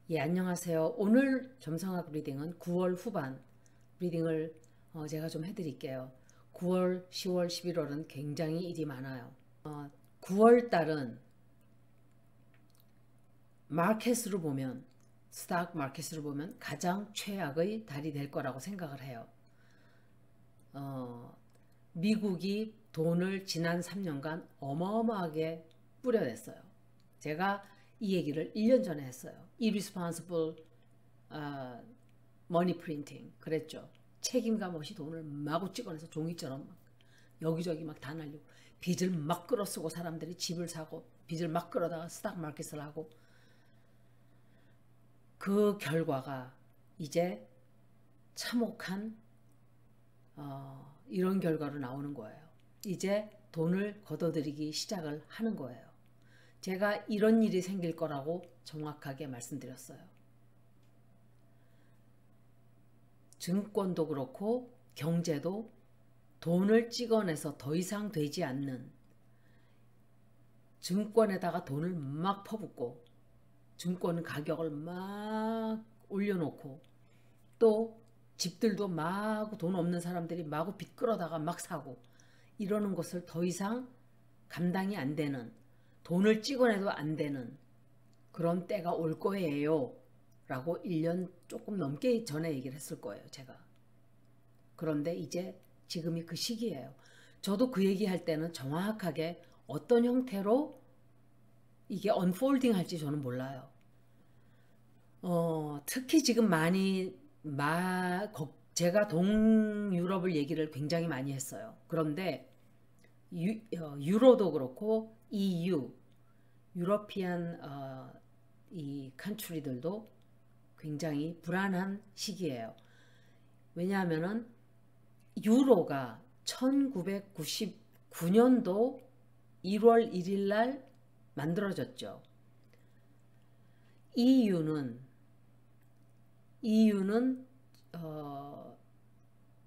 예, 안녕하세요. 오늘 점성학 리딩은 9월 후반 리딩을 제가 좀 해드릴게요. 9월, 10월, 11월은 굉장히 일이 많아요. 9월 달은 마켓으로 보면, 스탁 마켓으로 보면 가장 최악의 달이 될 거라고 생각을 해요. 미국이 돈을 지난 3년간 어마어마하게 뿌려댔어요. 제가 이 얘기를 1년 전에 했어요. Irresponsible money printing 그랬죠. 책임감 없이 돈을 마구 찍어내서 종이처럼 막 여기저기 막 다 날리고 빚을 막 끌어쓰고 사람들이 집을 사고 빚을 막 끌어다가 스탁 마켓을 하고 그 결과가 이제 참혹한 이런 결과로 나오는 거예요. 이제 돈을 걷어들이기 시작을 하는 거예요. 제가 이런 일이 생길 거라고 정확하게 말씀드렸어요. 증권도 그렇고 경제도 돈을 찍어내서 더 이상 되지 않는 증권에다가 돈을 막 퍼붓고 증권 가격을 막 올려놓고 또 집들도 마구 돈 없는 사람들이 마구 빚 끌어다가 막 사고 이러는 것을 더 이상 감당이 안 되는 돈을 찍어내도 안 되는 그런 때가 올 거예요 라고 1년 조금 넘게 전에 얘기를 했을 거예요 제가. 그런데 이제 지금이 그 시기예요. 저도 그 얘기할 때는 정확하게 어떤 형태로 이게 언폴딩 할지 저는 몰라요. 특히 지금 많이 제가 동유럽을 얘기를 굉장히 많이 했어요. 그런데 유로도 그렇고 EU, 유러피안 이 컨트리들도 굉장히 불안한 시기예요. 왜냐하면은 유로가 1999년도 1월 1일 날 만들어졌죠. EU는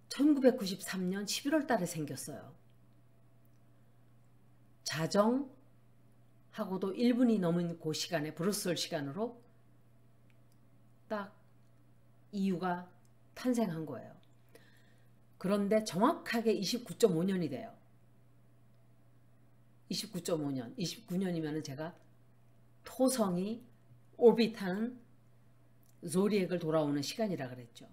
1993년 11월 달에 생겼어요. 자정하고도 1분이 넘은 그 시간에 브루셀 시간으로 딱 EU가 탄생한 거예요. 그런데 정확하게 29.5년이 돼요. 29.5년, 29년이면 제가 토성이 오비트하는 조디액을 돌아오는 시간이라 그랬죠.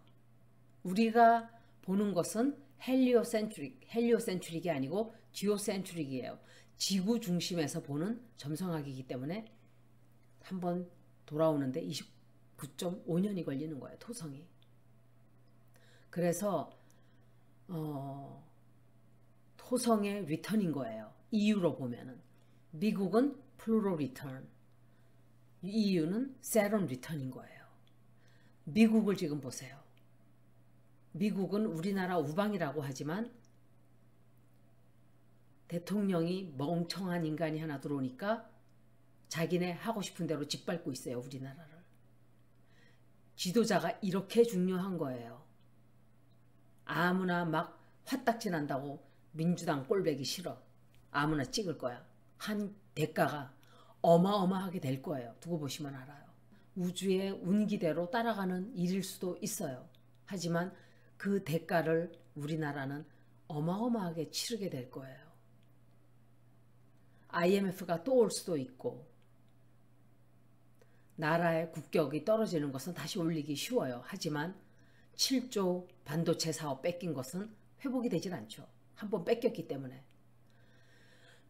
우리가 보는 것은 헬리오센트릭이 아니고 지오센트릭이에요. 지구 중심에서 보는 점성학이기 때문에 한번 돌아오는데 29.5년이 걸리는 거예요. 토성이. 그래서 토성의 리턴인 거예요. EU로 보면은. 미국은 플루로 리턴, EU는 세런 리턴인 거예요. 미국을 지금 보세요. 미국은 우리나라 우방이라고 하지만 대통령이 멍청한 인간이 하나 들어오니까 자기네 하고 싶은 대로 짓밟고 있어요. 우리나라를. 지도자가 이렇게 중요한 거예요. 아무나 막 화딱지 난다고 민주당 꼴배기 싫어. 아무나 찍을 거야. 한 대가가 어마어마하게 될 거예요. 두고 보시면 알아요. 우주의 운기대로 따라가는 일일 수도 있어요. 하지만 그 대가를 우리나라는 어마어마하게 치르게 될 거예요. IMF가 또 올 수도 있고 나라의 국격이 떨어지는 것은 다시 올리기 쉬워요. 하지만 7조 반도체 사업 뺏긴 것은 회복이 되질 않죠. 한번 뺏겼기 때문에.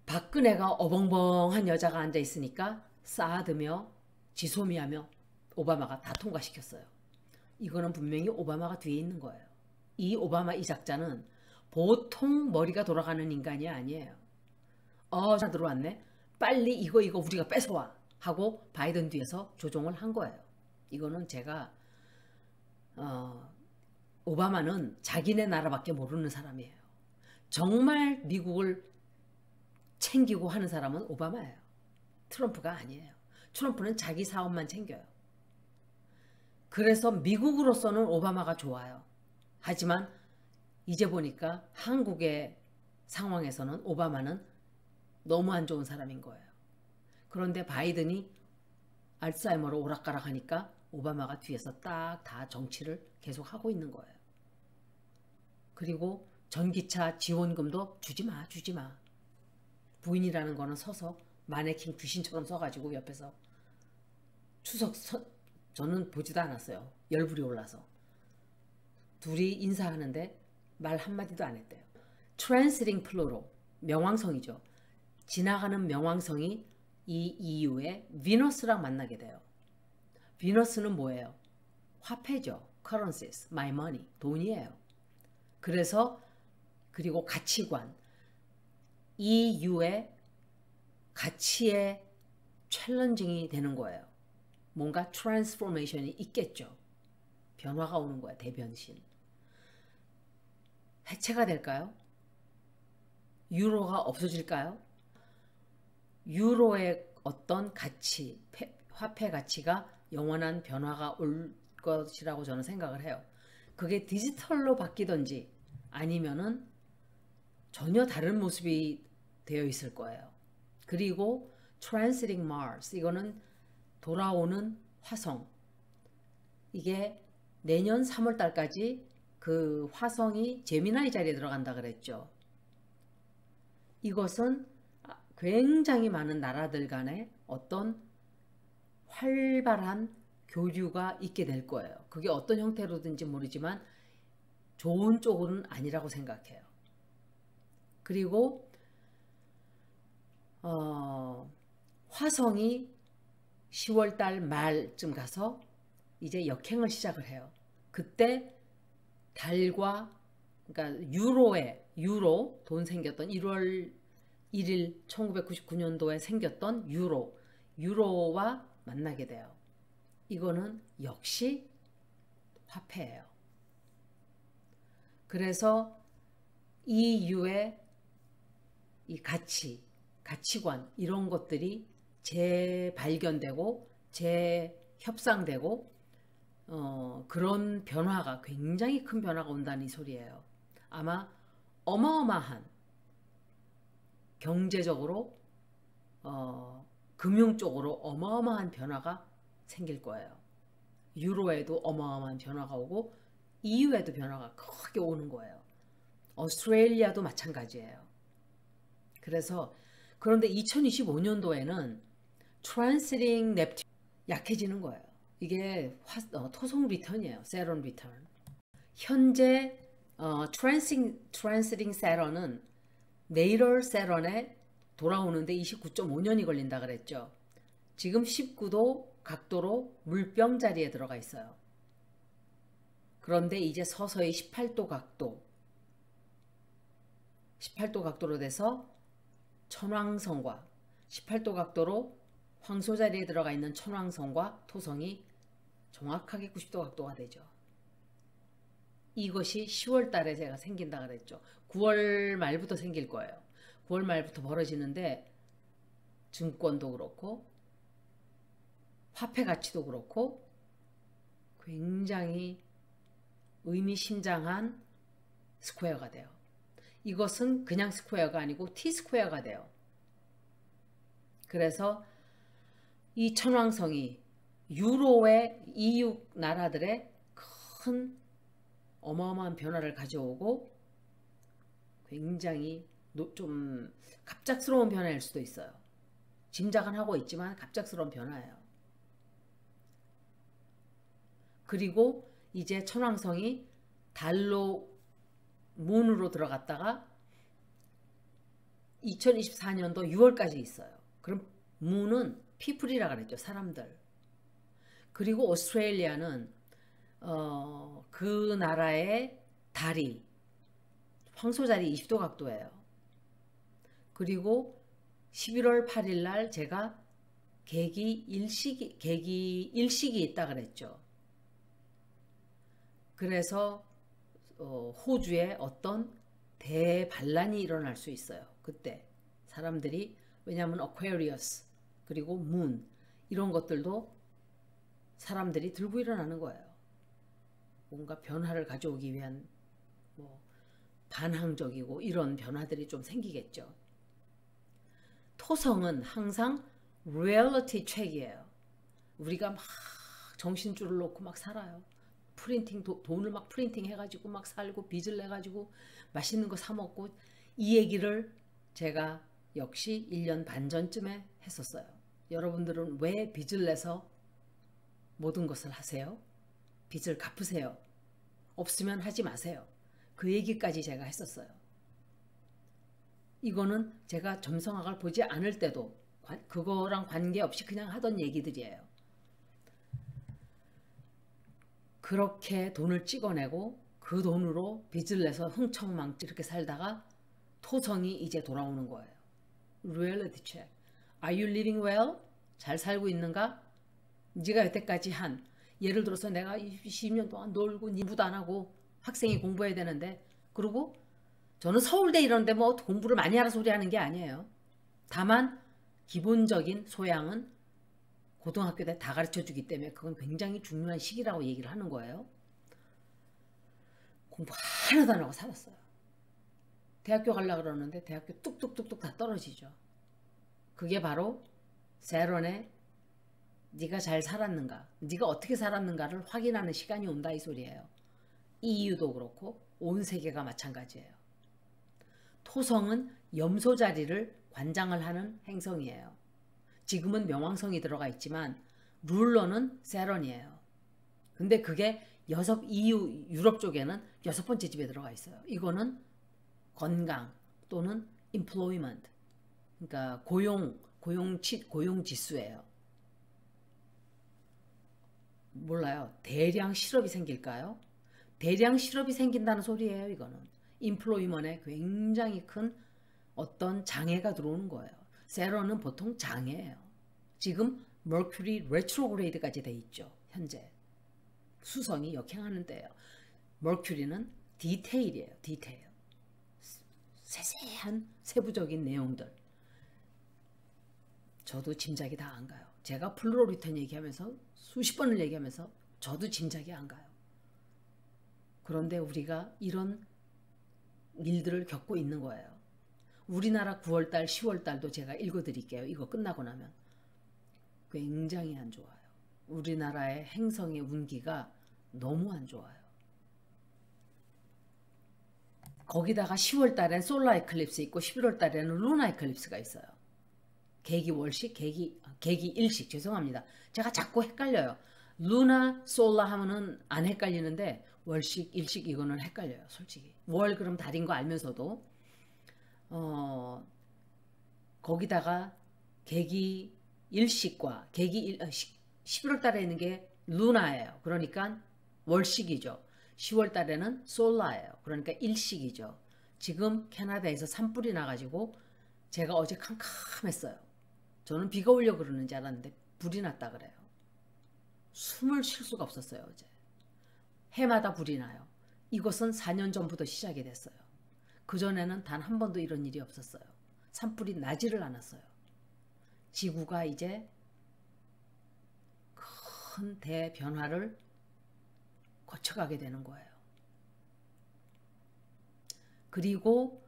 박근혜가 어벙벙한 여자가 앉아 있으니까 사드며 지소미하며 오바마가 다 통과시켰어요. 이거는 분명히 오바마가 뒤에 있는 거예요. 이 오바마 이 작자는 보통 머리가 돌아가는 인간이 아니에요. 자 들어왔네. 빨리 이거 우리가 뺏어와 하고 바이든 뒤에서 조종을 한 거예요. 이거는 제가 오바마는 자기네 나라밖에 모르는 사람이에요. 정말 미국을 챙기고 하는 사람은 오바마예요. 트럼프가 아니에요. 트럼프는 자기 사업만 챙겨요. 그래서 미국으로서는 오바마가 좋아요. 하지만 이제 보니까 한국의 상황에서는 오바마는 너무 안 좋은 사람인 거예요. 그런데 바이든이 알츠하이머로 오락가락 하니까 오바마가 뒤에서 딱 다 정치를 계속 하고 있는 거예요. 그리고 전기차 지원금도 주지 마, 주지 마. 부인이라는 거는 서서 마네킹 귀신처럼 써가지고 옆에서 저는 보지도 않았어요. 열불이 올라서. 둘이 인사하는데 말 한마디도 안 했대요. 트랜시팅 플루로, 명왕성이죠. 지나가는 명왕성이 이 이후에 비너스랑 만나게 돼요. 비너스는 뭐예요? 화폐죠. currencies, my money, 돈이에요. 그래서 그리고 가치관, 이 이후에 가치의 챌린징이 되는 거예요. 뭔가 트랜스포메이션이 있겠죠. 변화가 오는 거야. 대변신. 해체가 될까요? 유로가 없어질까요? 유로의 어떤 가치, 화폐 가치가 영원한 변화가 올 것이라고 저는 생각을 해요. 그게 디지털로 바뀌든지 아니면은 전혀 다른 모습이 되어 있을 거예요. 그리고 Transiting Mars, 이거는 돌아오는 화성. 이게 내년 3월 달까지 그 화성이 제미나이 자리에 들어간다 그랬죠. 이것은 굉장히 많은 나라들 간에 어떤 활발한 교류가 있게 될 거예요. 그게 어떤 형태로든지 모르지만 좋은 쪽은 아니라고 생각해요. 그리고 화성이 10월달 말쯤 가서 이제 역행을 시작을 해요. 그때 달과 그러니까 유로 돈 생겼던 1월 1일 1999년도에 생겼던 유로와 만나게 돼요. 이거는 역시 화폐예요. 그래서 EU의 이 가치관 이런 것들이 재발견되고 재협상되고 그런 변화가 굉장히 큰 변화가 온다는 이 소리예요. 아마 어마어마한 경제적으로 금융 쪽으로 어마어마한 변화가 생길 거예요. 유로에도 어마어마한 변화가 오고 EU에도 변화가 크게 오는 거예요. 오스트레일리아도 마찬가지예요. 그래서 그런데 2025년도에는 트랜시팅 넵튠 약해지는 거예요. 이게 토성 리턴이에요. 세런 리턴. 현재 트랜시팅 세런은 네이럴 세런에 돌아오는데 29.5년이 걸린다 그랬죠. 지금 19도 각도로 물병 자리에 들어가 있어요. 그런데 이제 서서히 18도 각도로 돼서 천왕성과 18도 각도로 황소 자리에 들어가 있는 천왕성과 토성이 정확하게 90도 각도가 되죠. 이것이 10월 달에 제가 생긴다 그랬죠. 9월 말부터 생길 거예요. 9월 말부터 벌어지는데 증권도 그렇고 화폐 가치도 그렇고 굉장히 의미심장한 스퀘어가 돼요. 이것은 그냥 스퀘어가 아니고 T스퀘어가 돼요. 그래서 이 천왕성이 유로의 EU 나라들의 큰 어마어마한 변화를 가져오고 굉장히 좀 갑작스러운 변화일 수도 있어요. 짐작은 하고 있지만 갑작스러운 변화예요. 그리고 이제 천왕성이 달로 문으로 들어갔다가 2024년도 6월까지 있어요. 그럼 문은 피플이라 그랬죠. 사람들. 그리고 오스트레일리아는 그 나라의 달이 황소자리 20도 각도예요. 그리고 11월 8일 날 제가 계기 일식이 있다 그랬죠. 그래서 호주에 어떤 대반란이 일어날 수 있어요. 그때 사람들이 왜냐하면 어퀘리어스 그리고 문 이런 것들도 사람들이 들고 일어나는 거예요. 뭔가 변화를 가져오기 위한 뭐 반항적이고 이런 변화들이 좀 생기겠죠. 토성은 항상 리얼리티 책이에요. 우리가 막 정신줄을 놓고 막 살아요. 돈을 막 프린팅 해가지고 막 살고 빚을 내가지고 맛있는 거 사 먹고, 이 얘기를 제가 역시 1년 반 전쯤에 했었어요. 여러분들은 왜 빚을 내서 모든 것을 하세요? 빚을 갚으세요. 없으면 하지 마세요. 그 얘기까지 제가 했었어요. 이거는 제가 점성학을 보지 않을 때도 그거랑 관계없이 그냥 하던 얘기들이에요. 그렇게 돈을 찍어내고 그 돈으로 빚을 내서 흥청망청 이렇게 살다가 토성이 이제 돌아오는 거예요. Reality check. Are you living well? 잘 살고 있는가? 네가 여태까지 한, 예를 들어서 내가 20년 동안 놀고 공부도 안 하고 학생이 공부해야 되는데, 그리고 저는 서울대 이런데 뭐 공부를 많이 하라 소리 하는 게 아니에요. 다만 기본적인 소양은 고등학교 때 다 가르쳐 주기 때문에 그건 굉장히 중요한 시기라고 얘기를 하는 거예요. 공부 하나도 안 하고 살았어요. 대학교 가려고 그러는데 대학교 뚝뚝뚝뚝 다 떨어지죠. 그게 바로 세런의 네가 잘 살았는가, 네가 어떻게 살았는가를 확인하는 시간이 온다 이 소리예요. EU도 그렇고 온 세계가 마찬가지예요. 토성은 염소 자리를 관장을 하는 행성이에요. 지금은 명왕성이 들어가 있지만 룰러는 세런이에요. 근데 그게 EU 유럽 쪽에는 6번째 집에 들어가 있어요. 이거는 건강 또는 employment, 그러니까 고용 지수예요. 몰라요. 대량 실업이 생길까요? 대량 실업이 생긴다는 소리예요. 이거는 employment에 굉장히 큰 어떤 장애가 들어오는 거예요. 세런은 보통 장애예요. 지금 머큐리 레트로그레이드까지 돼 있죠. 현재 수성이 역행하는 때예요. 머큐리는 디테일이에요. 디테일. 세세한 세부적인 내용들. 저도 짐작이 다 안 가요. 제가 플루럴 리턴 얘기하면서 수십 번을 얘기하면서 저도 짐작이 안 가요. 그런데 우리가 이런 일들을 겪고 있는 거예요. 우리나라 9월달, 10월달도 제가 읽어드릴게요. 이거 끝나고 나면. 굉장히 안 좋아요. 우리나라의 행성의 운기가 너무 안 좋아요. 거기다가 10월달엔 솔라 에클립스 있고 11월달에는 루나 에클립스가 있어요. 계기 월식, 계기 일식, 죄송합니다. 제가 자꾸 헷갈려요. 루나, 솔라 하면은 안 헷갈리는데 월식, 일식 이거는 헷갈려요. 솔직히. 월 그럼 달인 거 알면서도 거기다가 계기 일식과 11월 달에 있는 게 루나예요. 그러니까 월식이죠. 10월 달에는 솔라예요. 그러니까 일식이죠. 지금 캐나다에서 산불이 나가지고 제가 어제 캄캄했어요. 저는 비가 오려고 그러는 줄 알았는데 불이 났다 그래요. 숨을 쉴 수가 없었어요. 어제. 해마다 불이 나요. 이것은 4년 전부터 시작이 됐어요. 그전에는 단 한 번도 이런 일이 없었어요. 산불이 나지를 않았어요. 지구가 이제 큰 대변화를 거쳐가게 되는 거예요. 그리고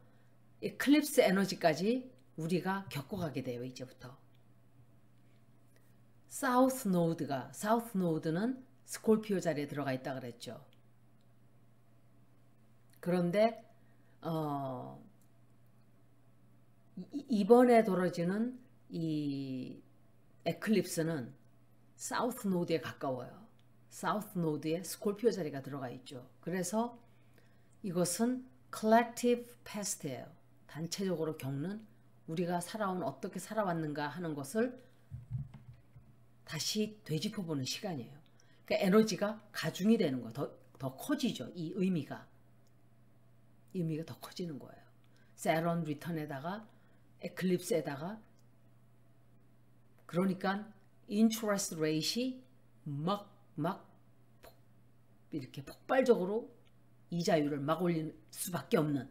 에클립스 에너지까지 우리가 겪어가게 돼요. 이제부터. 사우스 노드는 스콜피오 자리에 들어가 있다 그랬죠. 그런데 이번에 벌어지는 이 에클립스는 사우스 노드에 가까워요. 사우스 노드에 스콜피오 자리가 들어가 있죠. 그래서 이것은 collective past예요. 단체적으로 겪는, 우리가 어떻게 살아왔는가 하는 것을 다시 되짚어보는 시간이에요. 그러니까 에너지가 가중이 되는 거, 더 커지죠. 이 의미가 더 커지는 거예요. 세런 리턴에다가 에클립스에다가, 그러니까 interest rate이 막 이렇게 폭발적으로 이자율을 막 올릴 수밖에 없는,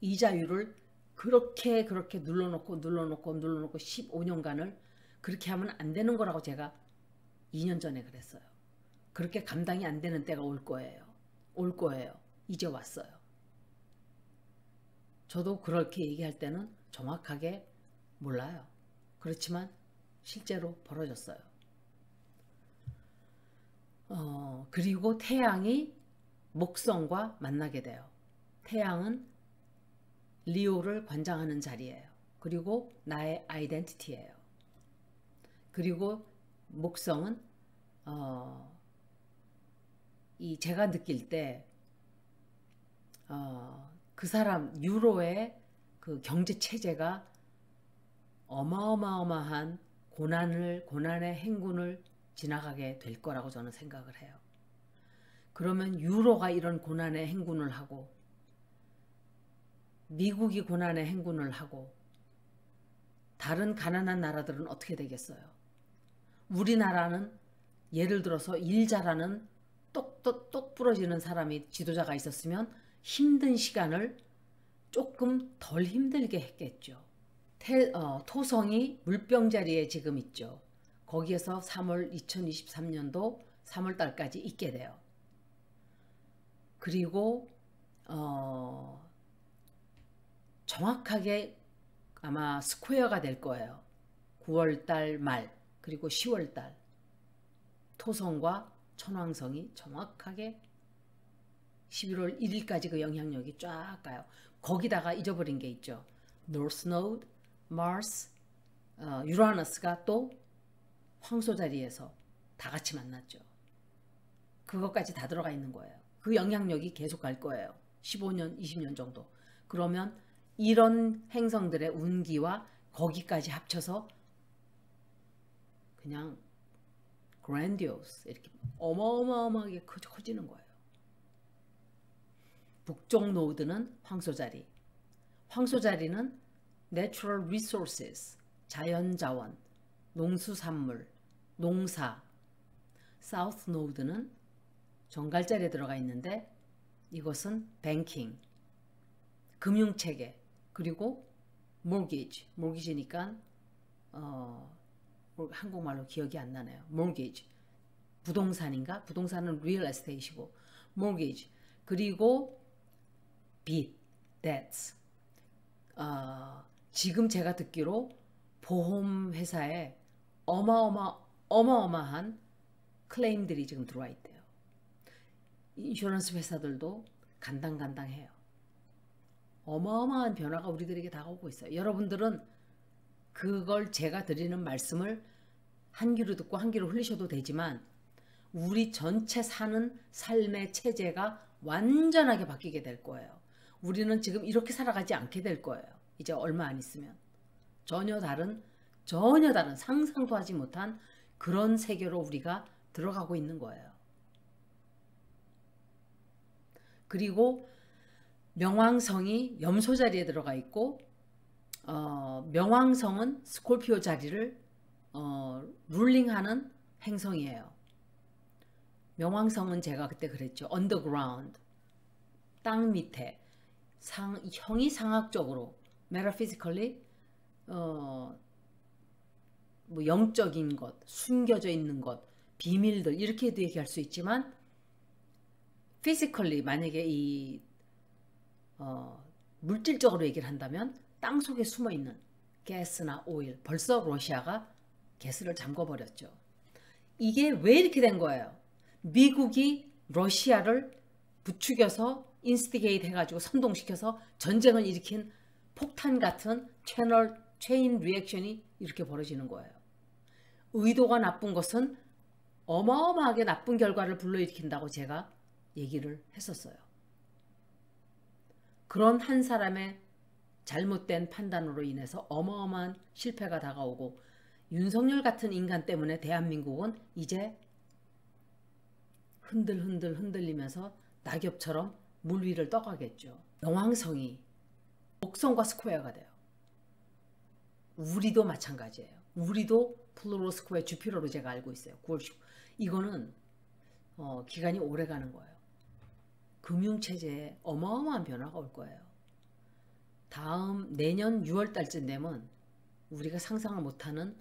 이자율을 그렇게 눌러놓고 15년간을 그렇게 하면 안 되는 거라고 제가 2년 전에 그랬어요. 그렇게 감당이 안 되는 때가 올 거예요. 이제 왔어요. 저도 그렇게 얘기할 때는 정확하게 몰라요. 그렇지만 실제로 벌어졌어요. 그리고 태양이 목성과 만나게 돼요. 태양은 리오를 관장하는 자리예요. 그리고 나의 아이덴티티예요. 그리고 목성은 이 제가 느낄 때 그 사람 유로의 그 경제 체제가 어마어마한 고난의 행군을 지나가게 될 거라고 저는 생각을 해요. 그러면 유로가 이런 고난의 행군을 하고 미국이 고난의 행군을 하고 다른 가난한 나라들은 어떻게 되겠어요? 우리나라는 예를 들어서 일 잘하는 똑 부러지는 사람이 지도자가 있었으면 힘든 시간을 조금 덜 힘들게 했겠죠. 토성이 물병자리에 지금 있죠. 거기에서 2023년도 3월 달까지 있게 돼요. 그리고 정확하게 아마 스퀘어가 될 거예요. 9월 달 말 그리고 10월 달 토성과 천왕성이 정확하게 11월 1일까지 그 영향력이 쫙 가요. 거기다가 잊어버린 게 있죠. North Node, Mars, 유라너스가 또 황소 자리에서 다 같이 만났죠. 그것까지 다 들어가 있는 거예요. 그 영향력이 계속 갈 거예요. 15년, 20년 정도. 그러면 이런 행성들의 운기와 거기까지 합쳐서 그냥 grandiose 이렇게 어마어마하게 커지는 거예요. 북쪽 노드는 황소자리. 황소자리는 natural resources, 자연자원, 농수산물, 농사. 사우스 노드는 정갈자리에 들어가 있는데 이것은 banking, 금융체계, 그리고 mortgage니까 한국말로 기억이 안 나네요. mortgage, 부동산인가? 부동산은 real estate이고 mortgage, 그리고 빚, debts. 지금 제가 듣기로 보험회사에 어마어마한 클레임들이 지금 들어와 있대요. 인슈런스 회사들도 간당간당해요. 어마어마한 변화가 우리들에게 다가오고 있어요. 여러분들은 그걸 제가 드리는 말씀을 한 귀로 듣고 한 귀로 흘리셔도 되지만 우리 전체 사는 삶의 체제가 완전하게 바뀌게 될 거예요. 우리는 지금 이렇게 살아가지 않게 될 거예요. 이제 얼마 안 있으면. 전혀 다른 상상도 하지 못한 그런 세계로 우리가 들어가고 있는 거예요. 그리고 명왕성이 염소 자리에 들어가 있고 명왕성은 스콜피오 자리를 룰링하는 행성이에요. 명왕성은 제가 그때 그랬죠. 언더그라운드, 땅 밑에 형이상학적으로 metaphysically 뭐 영적인 것, 숨겨져 있는 것, 비밀들 이렇게도 얘기할 수 있지만 physically 만약에 이 물질적으로 얘기를 한다면 땅 속에 숨어 있는 가스나 오일, 벌써 러시아가 가스를 잠궈버렸죠. 이게 왜 이렇게 된 거예요? 미국이 러시아를 부추겨서 인스티게이트 해가지고 선동시켜서 전쟁을 일으킨 폭탄 같은 체인 리액션이 이렇게 벌어지는 거예요. 의도가 나쁜 것은 어마어마하게 나쁜 결과를 불러일으킨다고 제가 얘기를 했었어요. 그런 한 사람의 잘못된 판단으로 인해서 어마어마한 실패가 다가오고 윤석열 같은 인간 때문에 대한민국은 이제 흔들리면서 낙엽처럼 물 위를 떠가겠죠. 명왕성이 목성과 스퀘어가 돼요. 우리도 마찬가지예요. 우리도 플루로 스퀘어 주피로로 제가 알고 있어요. 9월 10. 이거는 기간이 오래 가는 거예요. 금융체제에 어마어마한 변화가 올 거예요. 다음 내년 6월 달쯤 되면 우리가 상상을 못하는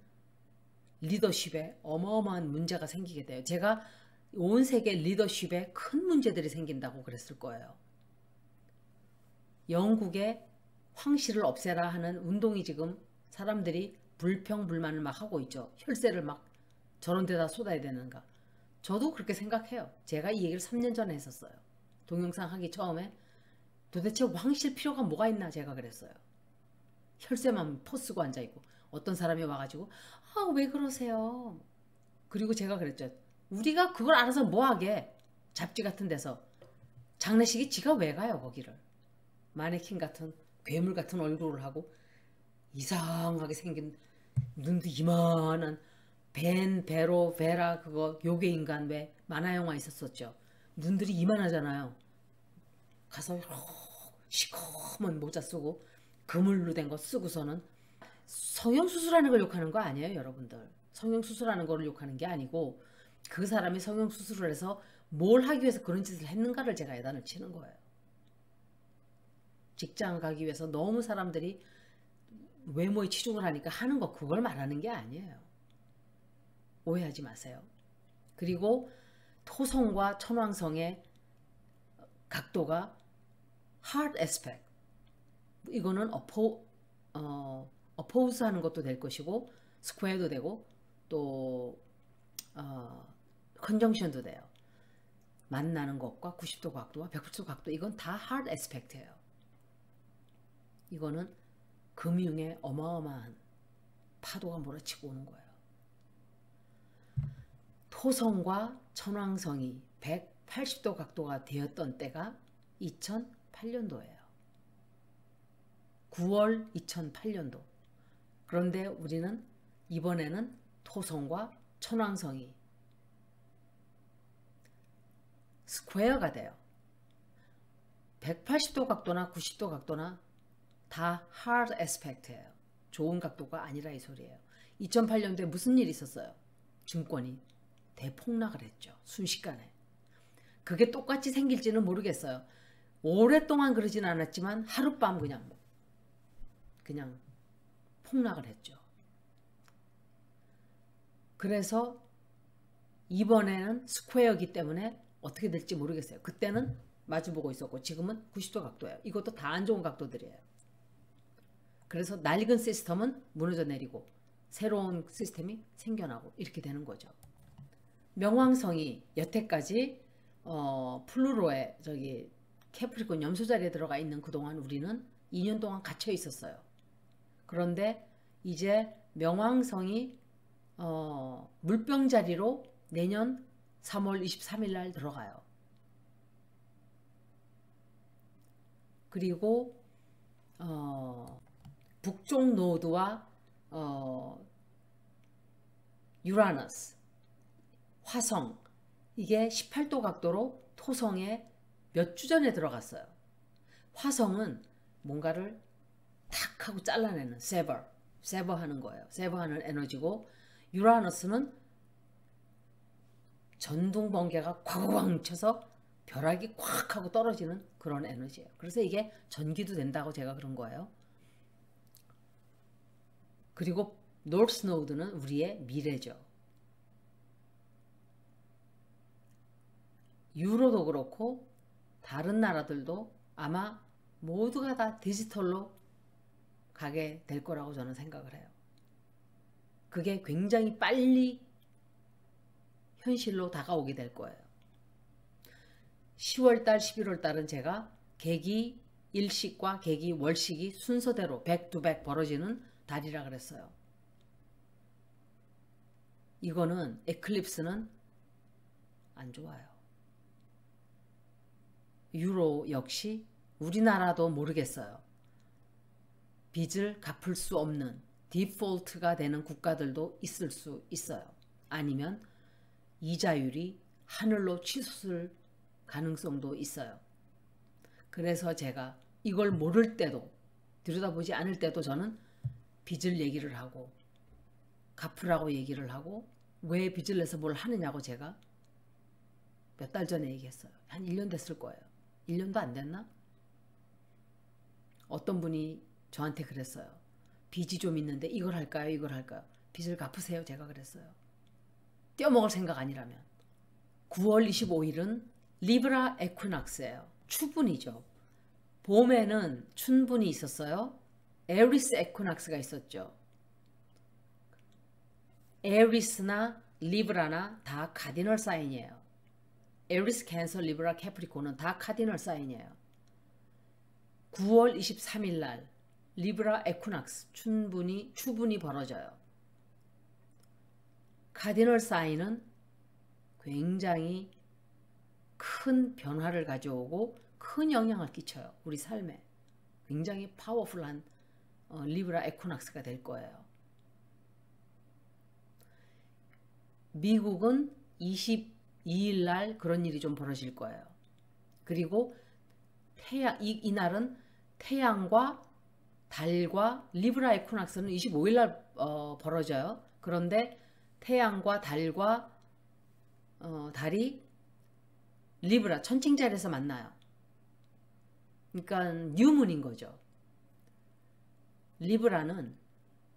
리더십에 어마어마한 문제가 생기게 돼요. 제가 온 세계 리더십에 큰 문제들이 생긴다고 그랬을 거예요. 영국의 황실을 없애라 하는 운동이 지금 사람들이 불평불만을 막 하고 있죠. 혈세를 막 저런 데다 쏟아야 되는가. 저도 그렇게 생각해요. 제가 이 얘기를 3년 전에 했었어요. 동영상 하기 처음에 도대체 왕실 필요가 뭐가 있나 제가 그랬어요. 혈세만 퍼쓰고 앉아있고 어떤 사람이 와가지고 아 왜 그러세요. 그리고 제가 그랬죠. 우리가 그걸 알아서 뭐하게 잡지 같은 데서 장례식이 지가 왜 가요 거기를. 마네킹 같은 괴물 같은 얼굴을 하고 이상하게 생긴 눈도 이만한 베로 베라 그거 요괴인간 왜 만화영화 있었었죠. 눈들이 이만하잖아요. 가서 시커먼 모자 쓰고 그물로 된 거 쓰고서는 성형수술하는 걸 욕하는 거 아니에요 여러분들. 성형수술하는 거를 욕하는 게 아니고 그 사람이 성형수술을 해서 뭘 하기 위해서 그런 짓을 했는가를 제가 예단을 치는 거예요. 직장 가기 위해서 너무 사람들이 외모에 치중을 하니까 하는 거 그걸 말하는 게 아니에요. 오해하지 마세요. 그리고 토성과 천왕성의 각도가 hard aspect. 이거는 oppose 하는 것도 될 것이고 square도 되고 또 conjunction도 돼요. 만나는 것과 90도 각도와 180도 각도 이건 다 hard aspect예요. 이거는 금융에 어마어마한 파도가 몰아치고 오는 거예요. 토성과 천왕성이 180도 각도가 되었던 때가 2008년도예요. 9월 2008년도. 그런데 우리는 이번에는 토성과 천왕성이 스퀘어가 돼요. 180도 각도나 90도 각도나 다 hard aspect예요. 좋은 각도가 아니라 이 소리예요. 2008년도에 무슨 일이 있었어요? 증권이 대폭락을 했죠. 순식간에. 그게 똑같이 생길지는 모르겠어요. 오랫동안 그러진 않았지만 하룻밤 그냥 폭락을 했죠. 그래서 이번에는 스퀘어이기 때문에 어떻게 될지 모르겠어요. 그때는 마주보고 있었고 지금은 90도 각도예요. 이것도 다 안 좋은 각도들이에요. 그래서 낡은 시스템은 무너져 내리고 새로운 시스템이 생겨나고 이렇게 되는 거죠. 명왕성이 여태까지 플루로에 저기 캐프리콘 염소 자리에 들어가 있는 그동안 우리는 2년 동안 갇혀 있었어요. 그런데 이제 명왕성이 물병 자리로 내년 3월 23일 날 들어가요. 그리고 북쪽 노드와 유라너스, 화성 이게 18도 각도로 토성에 몇 주 전에 들어갔어요. 화성은 뭔가를 탁 하고 잘라내는 세버하는 거예요. 세버하는 에너지고 유라너스는 전동 번개가 꽉꽉 쳐서 벼락이 콱 하고 떨어지는 그런 에너지예요. 그래서 이게 전기도 된다고 제가 그런 거예요. 그리고 노스 노드는 우리의 미래죠. 유로도 그렇고 다른 나라들도 아마 모두가 다 디지털로 가게 될 거라고 저는 생각을 해요. 그게 굉장히 빨리 현실로 다가오게 될 거예요. 10월달, 11월달은 제가 계기 일식과 계기 월식이 순서대로 백투백 벌어지는 달이라 그랬어요. 이거는 에클립스는 안 좋아요. 유로 역시 우리나라도 모르겠어요. 빚을 갚을 수 없는 디폴트가 되는 국가들도 있을 수 있어요. 아니면 이자율이 하늘로 치솟을 가능성도 있어요. 그래서 제가 이걸 모를 때도 들여다보지 않을 때도 저는 빚을 얘기를 하고 갚으라고 얘기를 하고 왜 빚을 내서 뭘 하느냐고 제가 몇 달 전에 얘기했어요. 한 1년 됐을 거예요. 1년도 안 됐나? 어떤 분이 저한테 그랬어요. 빚이 좀 있는데 이걸 할까요? 이걸 할까요? 빚을 갚으세요. 제가 그랬어요. 떼어먹을 생각 아니라면. 9월 25일은 리브라 에퀴낙스예요. 추분이죠. 봄에는 춘분이 있었어요. 에리스 에퀴낙스가 있었죠. 에리스나 리브라나 다 카디널 사인이에요. 에리스, 캔서, 리브라, 캐프리콘은 다 카디널 사인이에요. 9월 23일 날 리브라 에쿠낙스 추분이 벌어져요. 카디널 사인은 굉장히 큰 변화를 가져오고 큰 영향을 끼쳐요. 우리 삶에. 굉장히 파워풀한 리브라 에쿠낙스가 될 거예요. 미국은 22일 날 그런 일이 좀 벌어질 거예요. 그리고 이날은 태양과 달과 리브라 에쿠낙스는 25일 날 벌어져요. 그런데 태양과 달과 달이 리브라 천칭자리에서 만나요. 그러니까 뉴문인 거죠. 리브라는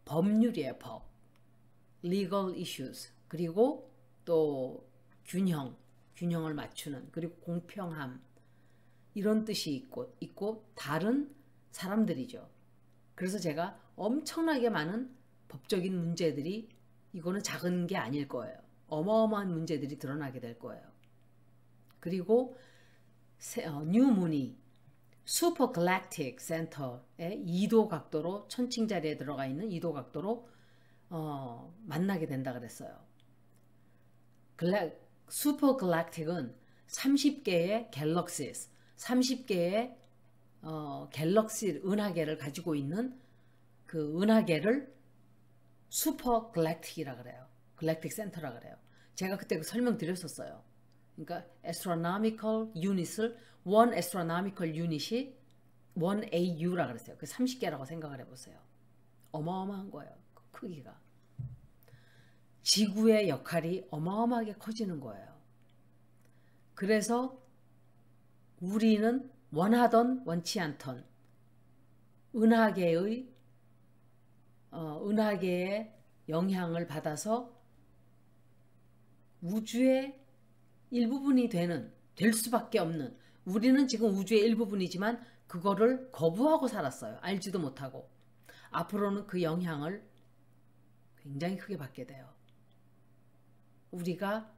법률이에요. 법. legal issues. 그리고 또 균형을 맞추는, 그리고 공평함, 이런 뜻이 있고 다른 사람들이죠. 그래서 제가 엄청나게 많은 법적인 문제들이, 이거는 작은 게 아닐 거예요. 어마어마한 문제들이 드러나게 될 거예요. 그리고 뉴문이 슈퍼galactic 센터의 2도 각도로, 천칭자리에 들어가 있는 2도 각도로 만나게 된다 그랬어요. 슈퍼galactic은 30개의 갤럭시스, 30개의 갤럭시 은하계를 가지고 있는 그 은하계를 슈퍼galactic이라 그래요. galactic 센터라 그래요. 제가 그때 그 설명드렸었어요. 그러니까 astronomical unit을 1 astronomical unit이 1 AU라 그랬어요. 그 30개라고 생각을 해보세요. 어마어마한 거예요. 그 크기가. 지구의 역할이 어마어마하게 커지는 거예요. 그래서 우리는 원하던 원치 않던 은하계의 영향을 받아서 우주의 일부분이 될 수밖에 없는, 우리는 지금 우주의 일부분이지만 그거를 거부하고 살았어요. 알지도 못하고. 앞으로는 그 영향을 굉장히 크게 받게 돼요. 우리가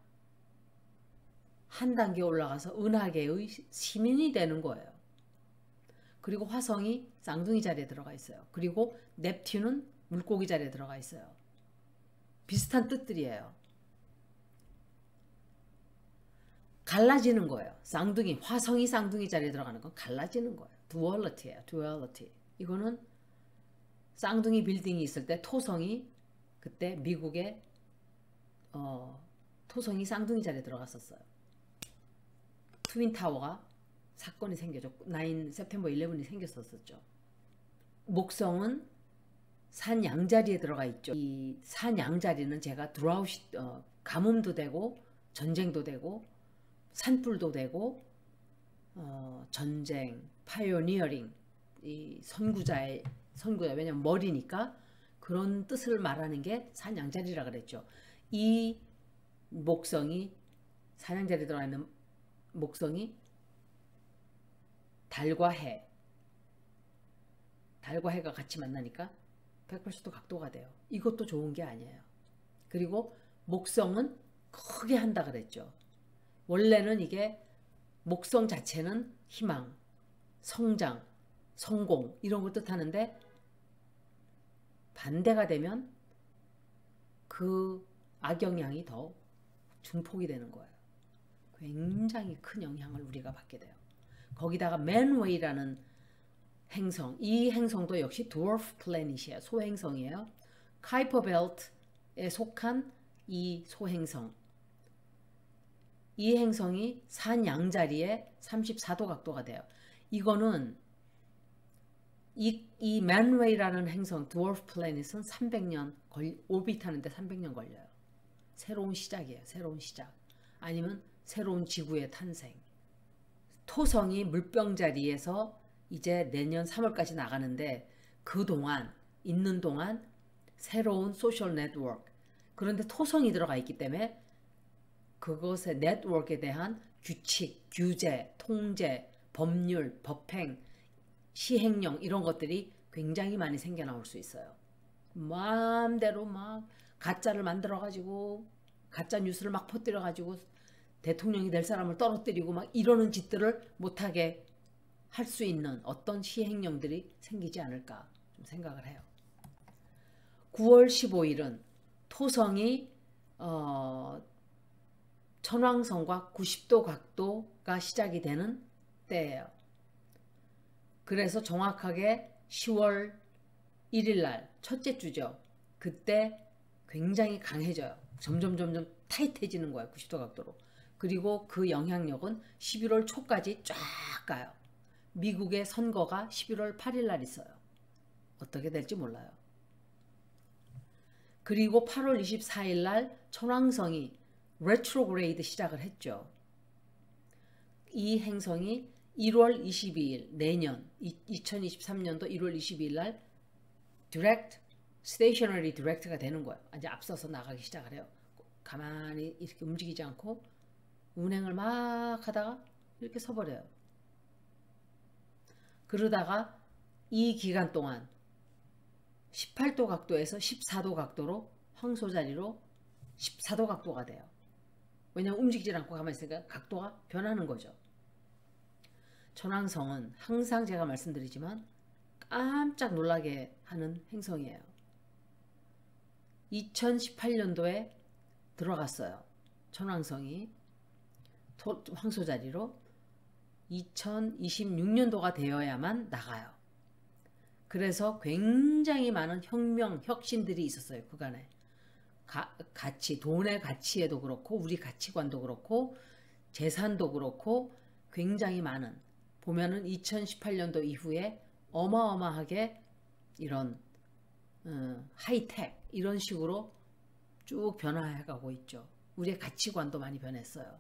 한 단계 올라가서 은하계의 시민이 되는 거예요. 그리고 화성이 쌍둥이 자리에 들어가 있어요. 그리고 넵튠은 물고기 자리에 들어가 있어요. 비슷한 뜻들이에요. 갈라지는 거예요. 화성이 쌍둥이 자리에 들어가는 건 갈라지는 거예요. duality예요. duality. 이거는 쌍둥이 빌딩이 있을 때 토성이, 그때 미국의 토성이 쌍둥이 자리에 들어갔었어요. 트윈타워가 사건이 생겨죠. 9세프템버 11이 생겼었죠. 목성은 산 양자리에 들어가 있죠. 이 산 양자리는 제가 가뭄도 되고 전쟁도 되고 산불도 되고 전쟁, 파이오니어링, 이 선구자, 왜냐면 머리니까 그런 뜻을 말하는 게 산 양자리라 그랬죠. 이 목성이, 산 양자리에 들어가 있는 목성이 달과 해가 같이 만나니까 180도 각도가 돼요. 이것도 좋은 게 아니에요. 그리고 목성은 크게 한다 그랬죠. 원래는 이게 목성 자체는 희망, 성장, 성공 이런 걸 뜻하는데, 반대가 되면 그 악영향이 더 증폭이 되는 거예요. 굉장히 큰 영향을 우리가 받게 돼요. 거기다가 맨웨이라는 행성, 이 행성도 역시 dwarf planet이에요. 소행성이에요. 카이퍼 벨트에 속한 이 소행성. 이 행성이 산 양자리에 34도 각도가 돼요. 이거는 이 맨웨이라는 행성, dwarf planet은 300년 오비트하는데 300년 걸려요. 새로운 시작이에요. 새로운 시작. 아니면 새로운 지구의 탄생. 토성이 물병자리에서 이제 내년 3월까지 나가는데, 있는 동안 새로운 소셜 네트워크. 그런데 토성이 들어가 있기 때문에 그것의 네트워크에 대한 규칙, 규제, 통제, 법률, 법행, 시행령 이런 것들이 굉장히 많이 생겨나올 수 있어요. 마음대로 막 가짜를 만들어가지고 가짜 뉴스를 막 퍼뜨려가지고 대통령이 될 사람을 떨어뜨리고 막 이러는 짓들을 못하게 할 수 있는 어떤 시행령들이 생기지 않을까 좀 생각을 해요. 9월 15일은 토성이 천왕성과 90도 각도가 시작이 되는 때예요. 그래서 정확하게 10월 1일 날 첫째 주죠. 그때 굉장히 강해져요. 점점 타이트해지는 거예요. 90도 각도로. 그리고 그 영향력은 11월 초까지 쫙 가요. 미국의 선거가 11월 8일 날 있어요. 어떻게 될지 몰라요. 그리고 8월 24일 날 천왕성이 레트로그레이드 시작을 했죠. 이 행성이 1월 22일 내년 2023년도 1월 22일 날 디렉트 스테이셔너리 디렉트가 되는 거예요. 이제 앞서서 나가기 시작을 해요. 가만히 이렇게 움직이지 않고 운행을 막 하다가 이렇게 서버려요. 그러다가 이 기간 동안 18도 각도에서 14도 각도로 황소자리로 14도 각도가 돼요. 왜냐하면 움직이지 않고 가만히 있으니까 각도가 변하는 거죠. 천왕성은 항상 제가 말씀드리지만 깜짝 놀라게 하는 행성이에요. 2018년도에 들어갔어요. 천왕성이 황소자리로 2026년도가 되어야만 나가요. 그래서 굉장히 많은 혁명, 혁신들이 있었어요. 그간에. 가치, 돈의 가치에도 그렇고 우리 가치관도 그렇고 재산도 그렇고 굉장히 많은 보면은 2018년도 이후에 어마어마하게 이런 하이텍 이런 식으로 쭉 변화해가고 있죠. 우리의 가치관도 많이 변했어요.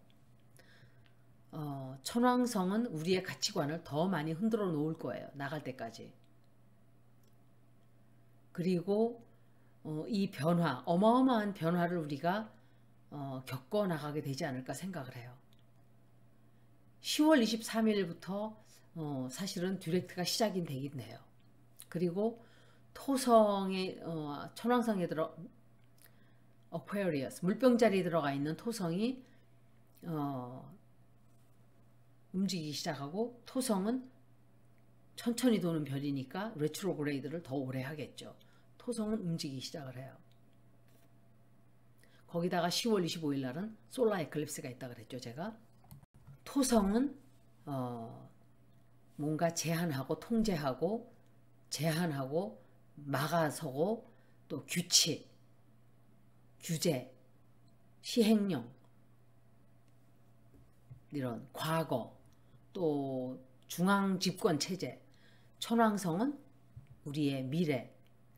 천왕성은 우리의 가치관을 더 많이 흔들어 놓을 거예요. 나갈 때까지. 그리고 이 변화, 어마어마한 변화를 우리가 겪어 나가게 되지 않을까 생각을 해요. 10월 23일부터 사실은 디렉트가 시작이 되긴 해요. 그리고 토성에 천왕성에 어퀘리어스 물병자리에 들어가 있는 토성이 움직이기 시작하고 토성은 천천히 도는 별이니까 레트로그레이드를 더 오래 하겠죠. 토성은 움직이기 시작을 해요. 거기다가 10월 25일 날은 솔라 에클립스가 있다 그랬죠. 제가 토성은 뭔가 제한하고 통제하고 제한하고 막아서고 또 규칙, 규제, 시행령 이런 과거 또 중앙 집권 체제 천왕성은 우리의 미래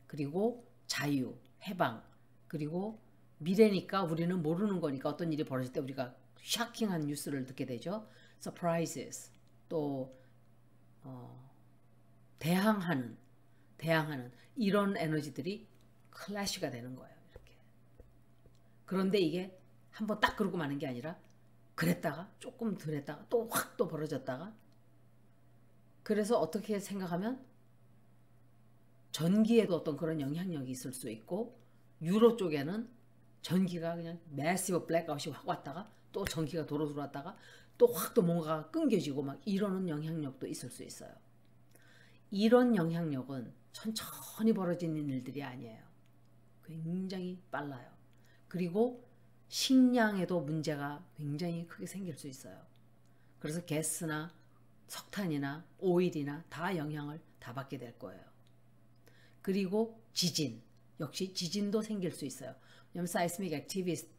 그리고 자유, 해방 그리고 미래니까 우리는 모르는 거니까 어떤 일이 벌어질 때 우리가 쇼킹한 뉴스를 듣게 되죠. surprises 또 대항하는 이런 에너지들이 클래시가 되는 거예요. 이렇게. 그런데 이게 한번 딱 그러고 마는 게 아니라 그랬다가 조금 덜 했다가 또 확 또 벌어졌다가 그래서 어떻게 생각하면 전기에도 어떤 그런 영향력이 있을 수 있고 유로 쪽에는 전기가 그냥 매시브 블랙아웃이 확 왔다가 또 전기가 도로 들어왔다가 또 확 또 뭔가가 끊겨지고 막 이러는 영향력도 있을 수 있어요. 이런 영향력은 천천히 벌어지는 일들이 아니에요. 굉장히 빨라요. 그리고 식량에도 문제가 굉장히 크게 생길 수 있어요. 그래서 가스나 석탄이나 오일이나 다 영향을 다 받게 될 거예요. 그리고 지진, 역시 지진도 생길 수 있어요. 왜냐하면 seismic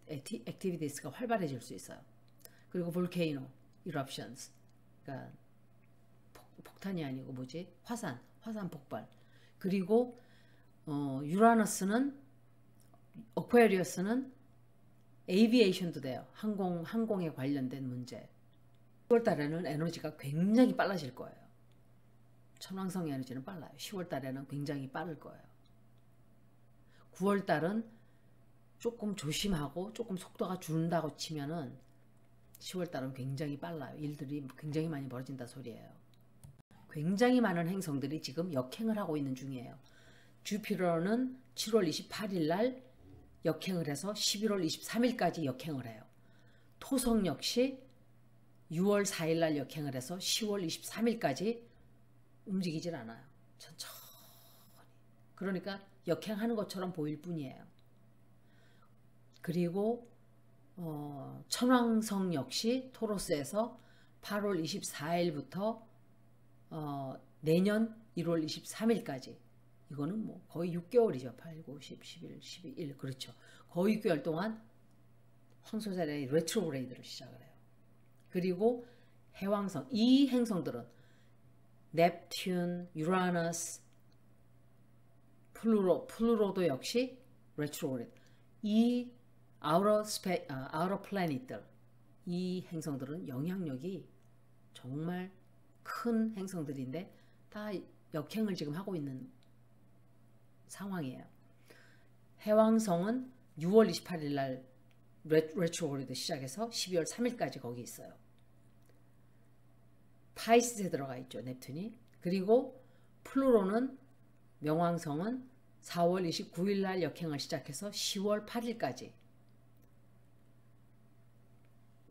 activities가 활발해질 수 있어요. 그리고 volcano eruptions, 그러니까 폭탄이 아니고 뭐지? 화산 폭발. 그리고 유라너스는 어퀘리어스는 에이비에이션도 돼요. 항공에 관련된 문제. 10월 달에는 에너지가 굉장히 빨라질 거예요. 천왕성 에너지는 빨라요. 10월 달에는 굉장히 빠를 거예요. 9월 달은 조금 조심하고 조금 속도가 줄는다고 치면은 10월 달은 굉장히 빨라요. 일들이 굉장히 많이 벌어진다 소리예요. 굉장히 많은 행성들이 지금 역행을 하고 있는 중이에요. 주피터는 7월 28일 날 역행을 해서 11월 23일까지 역행을 해요. 토성 역시 6월 4일 날 역행을 해서 10월 23일까지 움직이질 않아요. 천천히. 그러니까 역행하는 것처럼 보일 뿐이에요. 그리고 천왕성 역시 토로스에서 8월 24일부터 내년 1월 23일까지 이거는 뭐 거의 6개월이죠. 8, 9, 10, 11, 12, 1 그렇죠. 거의 6개월 동안 황소자리의 레트로그레이드를 시작을 해요. 그리고 해왕성 이 행성들은 넵튠, 유라너스, 플루로도 역시 레트로그레이드. 이 아우터 플래닛들 이 행성들은 영향력이 정말 큰 행성들인데 다 역행을 지금 하고 있는 상황이에요. 해왕성은 6월 28일 날 레트로그레이드 시작해서 12월 3일까지 거기 있어요. 파이스에 들어가 있죠. 넵튠이. 그리고 플루로는 명왕성은 4월 29일 날 역행을 시작해서 10월 8일까지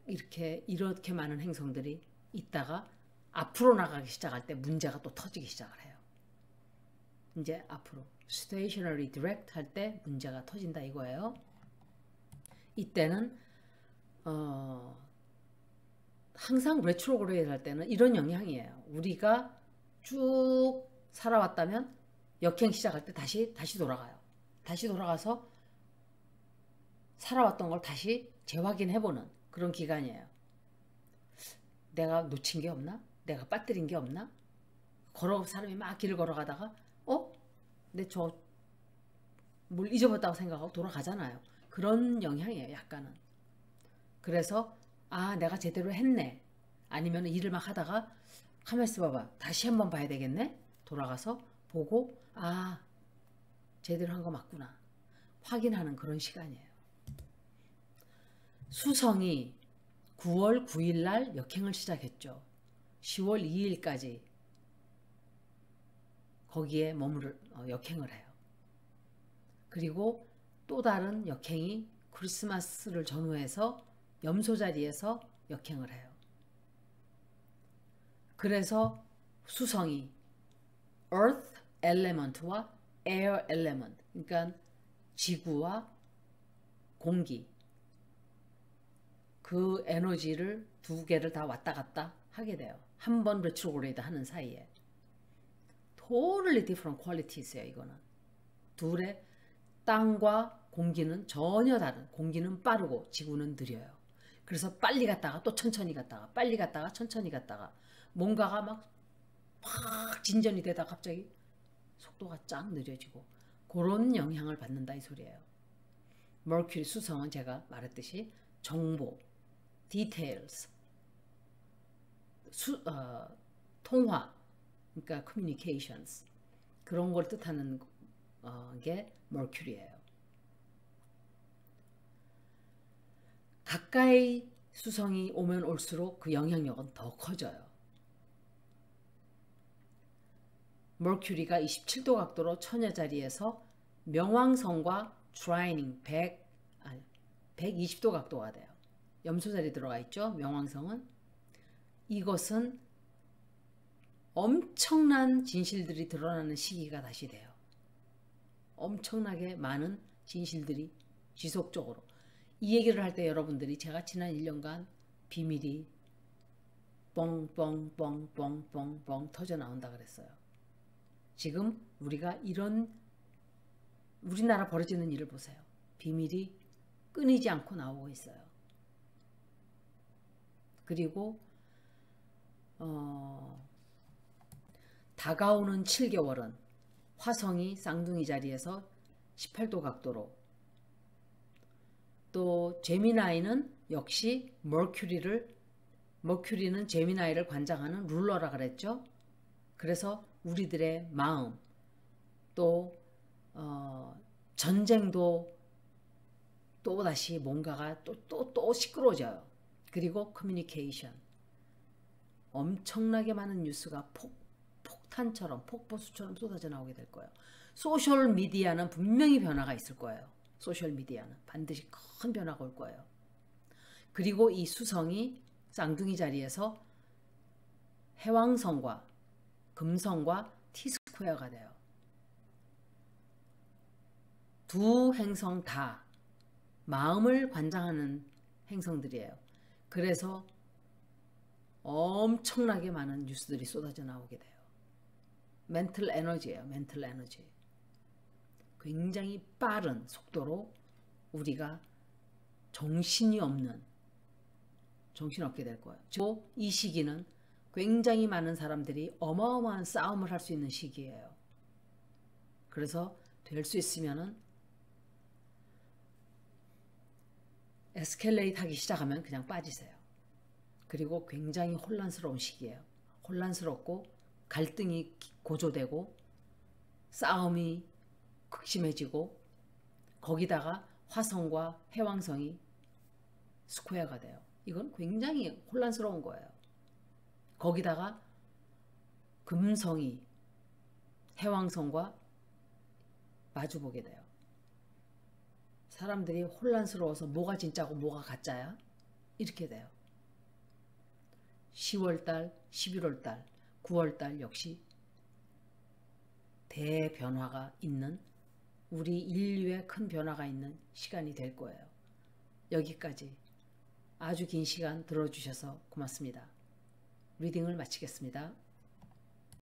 이렇게 많은 행성들이 있다가 앞으로 나가기 시작할 때 문제가 또 터지기 시작을 해요. 이제 앞으로 stationary direct 할 때 문제가 터진다 이거예요. 이때는 항상 레트로그레이드 할 때는 이런 영향이에요. 우리가 쭉 살아왔다면 역행 시작할 때 다시 돌아가요. 다시 돌아가서 살아왔던 걸 다시 재확인해보는 그런 기간이에요. 내가 놓친 게 없나? 내가 빠뜨린 게 없나? 사람이 막 길을 걸어가다가 근데 뭘 잊어버렸다고 생각하고 돌아가잖아요. 그런 영향이에요. 약간은. 그래서 내가 제대로 했네. 아니면 일을 막 하다가 가만히 있어봐봐. 다시 한번 봐야 되겠네. 돌아가서 보고 제대로 한 거 맞구나. 확인하는 그런 시간이에요. 수성이 9월 9일 날 역행을 시작했죠. 10월 2일까지 거기에 역행을 해요. 그리고 또 다른 역행이 크리스마스를 전후해서 염소자리에서 역행을 해요. 그래서 수성이 Earth element와 Air element, 그러니까 지구와 공기, 그 에너지를 두 개를 다 왔다 갔다 하게 돼요. 한 번 레트로그레이드 하는 사이에. Totally different qualities예요. 이거는. 둘의 땅과 공기는 전혀 다른. 공기는 빠르고 지구는 느려요. 그래서 빨리 갔다가 또 천천히 갔다가 빨리 갔다가 천천히 갔다가 뭔가가 막 진전이 되다가 갑자기 속도가 쫙 느려지고 그런 영향을 받는다 이 소리예요. 머큐리 수성은 제가 말했듯이 정보, details, 통화, 그러니까 communications 그런 걸 뜻하는 게 머큐리예요. 가까이 수성이 오면 올수록 그 영향력은 더 커져요. 머큐리가 27도 각도로 처녀자리에서 명왕성과 트라이닝 120도 각도가 돼요. 염소자리 들어가 있죠. 명왕성은. 이것은 엄청난 진실들이 드러나는 시기가 다시 돼요. 엄청나게 많은 진실들이 지속적으로. 이 얘기를 할 때 여러분들이 제가 지난 1년간 비밀이 뻥뻥뻥뻥뻥뻥 터져 나온다 그랬어요. 지금 우리가 우리나라 벌어지는 일을 보세요. 비밀이 끊이지 않고 나오고 있어요. 그리고 다가오는 7개월은 화성이 쌍둥이 자리에서 18도 각도로, 또 제미나이는 역시 머큐리는 제미나이를 관장하는 룰러라 그랬죠. 그래서 우리들의 마음, 또 전쟁도 또 다시 뭔가가 또 시끄러워져요. 그리고 커뮤니케이션, 엄청나게 많은 뉴스가 폭탄처럼 폭포수처럼 쏟아져 나오게 될 거예요. 소셜 미디어는 분명히 변화가 있을 거예요. 소셜미디어는 반드시 큰 변화가 올 거예요. 그리고 이 수성이 쌍둥이 자리에서 해왕성과 금성과 T스퀘어가 돼요. 두 행성 다 마음을 관장하는 행성들이에요. 그래서 엄청나게 많은 뉴스들이 쏟아져 나오게 돼요. 멘탈 에너지예요. 멘탈 에너지. 굉장히 빠른 속도로 우리가 정신없게 될 거예요. 그리고 이 시기는 굉장히 많은 사람들이 어마어마한 싸움을 할 수 있는 시기예요. 그래서 될 수 있으면은 에스컬레이트 하기 시작하면 그냥 빠지세요. 그리고 굉장히 혼란스러운 시기예요. 혼란스럽고 갈등이 고조되고 싸움이 극심해지고 거기다가 화성과 해왕성이 스퀘어가 돼요. 이건 굉장히 혼란스러운 거예요. 거기다가 금성이 해왕성과 마주보게 돼요. 사람들이 혼란스러워서 뭐가 진짜고 뭐가 가짜야? 이렇게 돼요. 10월달, 11월달, 9월달 역시 대변화가 있는 우리 인류의 큰 변화가 있는 시간이 될 거예요. 여기까지 아주 긴 시간 들어주셔서 고맙습니다. 리딩을 마치겠습니다.